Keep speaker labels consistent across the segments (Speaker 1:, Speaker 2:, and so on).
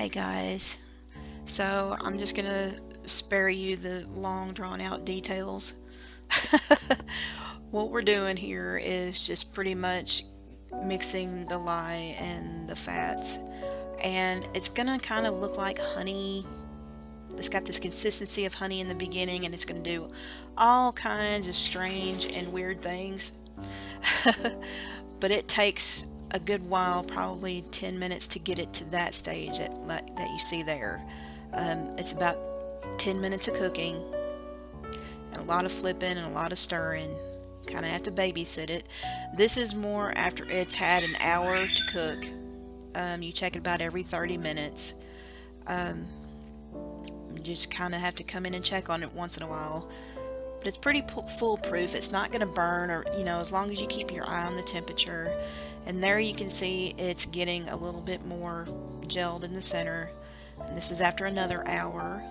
Speaker 1: Hey guys, so I'm just gonna spare you the long drawn out details. What we're doing here is just pretty much mixing the lye and the fats, and it's gonna kind of look like honey. It's got this consistency of honey in the beginning, and it's gonna do all kinds of strange and weird things. But it takes a good while, probably 10 minutes, to get it to that stage that you see there. It's about 10 minutes of cooking and a lot of flipping and a lot of stirring. Kind of have to babysit it. This is more after it's had an hour to cook. You check it about every 30 minutes. Um, you just kind of have to come in and check on it once in a while. But it's pretty foolproof. It's not going to burn, or as long as you keep your eye on the temperature. And there you can see it's getting a little bit more gelled in the center. And this is after another hour.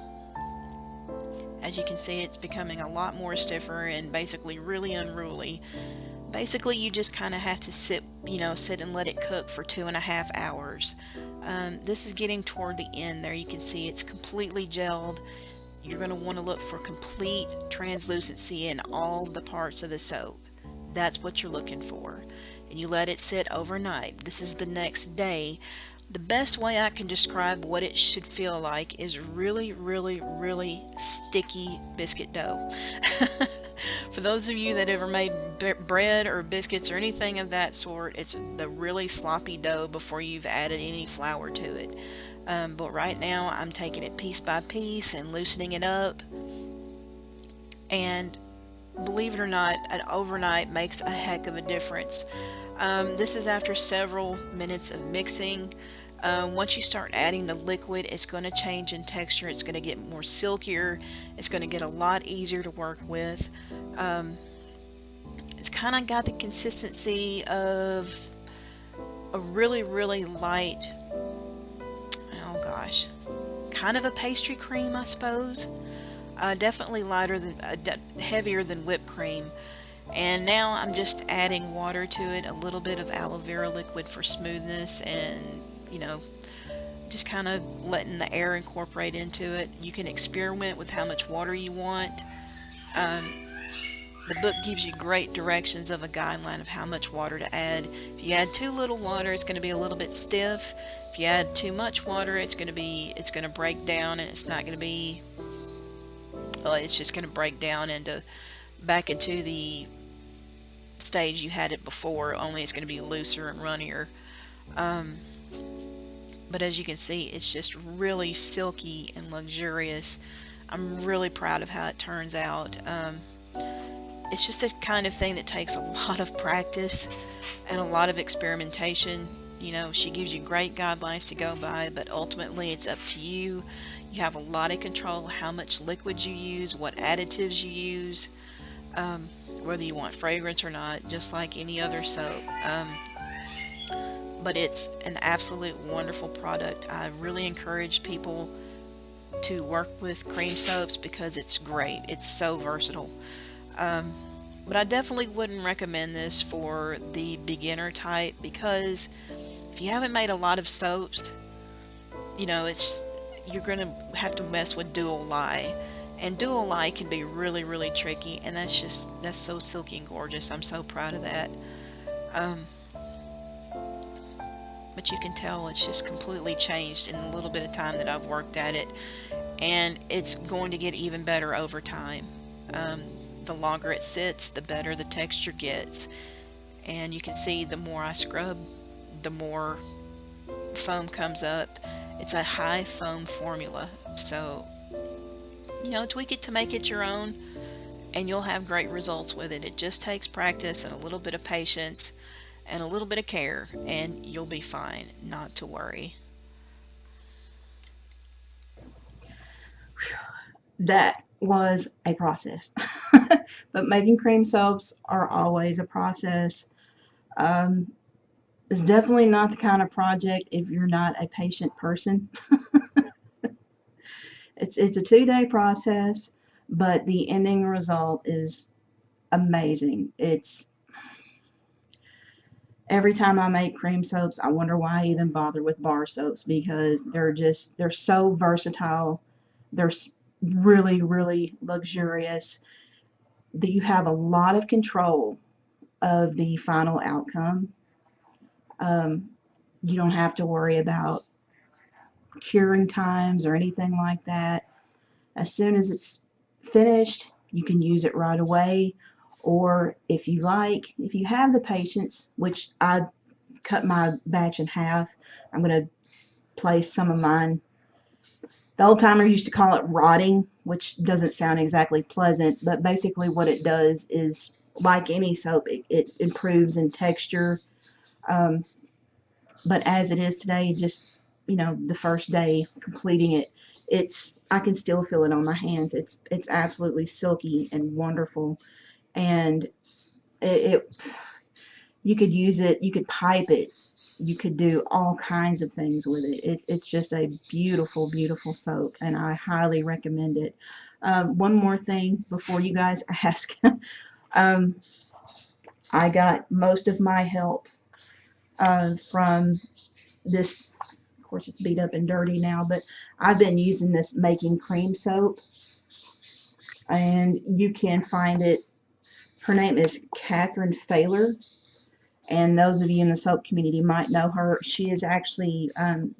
Speaker 1: As you can see, it's becoming a lot more stiffer and basically really unruly. Basically, you just kind of have to sit and let it cook for 2.5 hours. This is getting toward the end there. You can see it's completely gelled. You're going to want to look for complete translucency in all the parts of the soap. That's what you're looking for. And you let it sit overnight. This is the next day. The best way I can describe what it should feel like is really, really, really sticky biscuit dough. For those of you that ever made bread or biscuits or anything of that sort, it's the really sloppy dough before you've added any flour to it. But right now I'm taking it piece by piece and loosening it up. And believe it or not, an overnight makes a heck of a difference. This is after several minutes of mixing. Once you start adding the liquid, it's going to change in texture. It's going to get more silkier. It's going to get a lot easier to work with. Um, it's kind of got the consistency of a really, really light, oh gosh, kind of a pastry cream, I suppose. Definitely heavier than whipped cream. And now I'm just adding water to it, a little bit of aloe vera liquid for smoothness, and you know, just kind of letting the air incorporate into it. You can experiment with how much water you want. Um, the book gives you great directions of a guideline of how much water to add. If you add too little water, it's going to be a little bit stiff. If you add too much water, it's going to break down, and it's not going to be, well, it's just going to break down into back into the stage you had it before, only it's going to be looser and runnier. Um, but as you can see, it's just really silky and luxurious. I'm really proud of how it turns out. It's just a kind of thing that takes a lot of practice and a lot of experimentation. She gives you great guidelines to go by, but ultimately it's up to you. You have a lot of control how much liquid you use, what additives you use, whether you want fragrance or not, just like any other soap. But it's an absolute wonderful product. I really encourage people to work with cream soaps because it's great. It's so versatile. Um, but I definitely wouldn't recommend this for the beginner type, because if you haven't made a lot of soaps, it's you're gonna have to mess with dual lye. And dual lye can be really, really tricky, and that's so silky and gorgeous. I'm so proud of that. Um, but you can tell it's just completely changed in the little bit of time that I've worked at it, and it's going to get even better over time. Um, the longer it sits, the better the texture gets, and you can see the more I scrub, the more foam comes up. It's a high foam formula, so tweak it to make it your own, and you'll have great results with it. It just takes practice and a little bit of patience and a little bit of care, and you'll be fine, not to worry.
Speaker 2: That was a process. But making cream soaps are always a process. Um, it's definitely not the kind of project if you're not a patient person. It's a 2-day process, but the ending result is amazing. Every time I make cream soaps, I wonder why I even bother with bar soaps, because they're so versatile. They're really, really luxurious. That you have a lot of control of the final outcome. Um, you don't have to worry about curing times or anything like that. As soon as it's finished, you can use it right away. Or if you like, if you have the patience, which I cut my batch in half, I'm going to place some of mine. The old timer used to call it rotting, which doesn't sound exactly pleasant, but basically what it does is, like any soap, it improves in texture. Um, but as it is today, just, the first day completing it, I can still feel it on my hands. It's absolutely silky and wonderful. And it you could use it, you could pipe it, you could do all kinds of things with it. It's just a beautiful, beautiful soap, and I highly recommend it. One more thing before you guys ask. um, I got most of my help from this. Of course, it's beat up and dirty now, but I've been using this Making Cream soap, and you can find it. Her name is Catherine Failer, and those of you in the soap community might know her. She is actually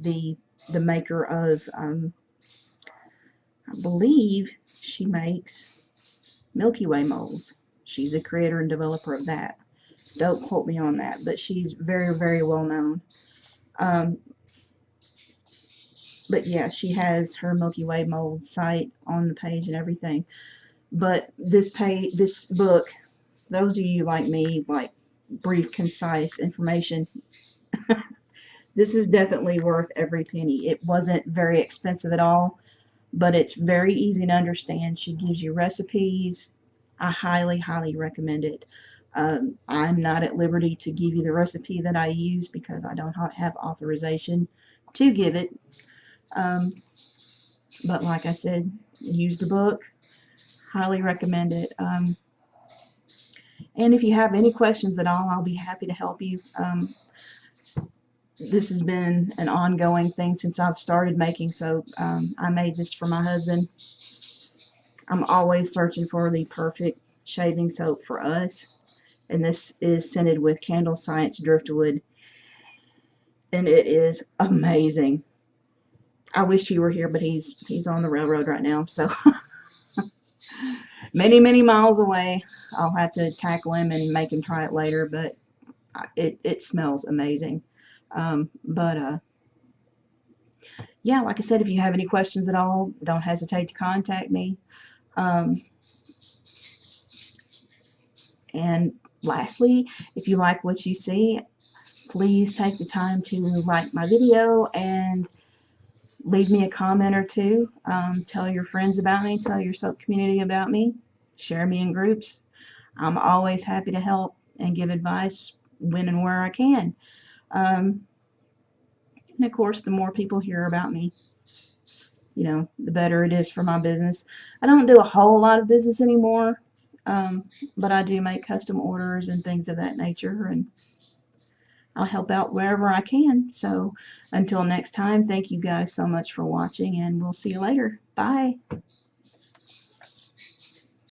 Speaker 2: the maker of, I believe she makes Milky Way molds. She's the creator and developer of that. Don't quote me on that, but she's very, very well known. Um, but yeah, she has her Milky Way mold site on the page and everything. But this book, those of you like me, like brief, concise information, this is definitely worth every penny. It wasn't very expensive at all, but it's very easy to understand. She gives you recipes. I highly, highly recommend it. I'm not at liberty to give you the recipe that I use because I don't have authorization to give it. Um, but like I said, use the book. Highly recommend it. And if you have any questions at all, I'll be happy to help you. This has been an ongoing thing since I've started making soap. I made this for my husband. I'm always searching for the perfect shaving soap for us, and this is scented with Candle Science Driftwood, and it is amazing. I wish he were here, but he's on the railroad right now, so many, many miles away. I'll have to tackle him and make him try it later, but it smells amazing. But yeah, like I said, if you have any questions at all, don't hesitate to contact me. Um, and lastly, if you like what you see, please take the time to like my video and leave me a comment or two. Tell your friends about me, tell your soap community about me, share me in groups. I'm always happy to help and give advice when and where I can. And of course, the more people hear about me, the better it is for my business. I don't do a whole lot of business anymore, but I do make custom orders and things of that nature, and I'll help out wherever I can. So until next time, thank you guys so much for watching, and we'll see you later. Bye.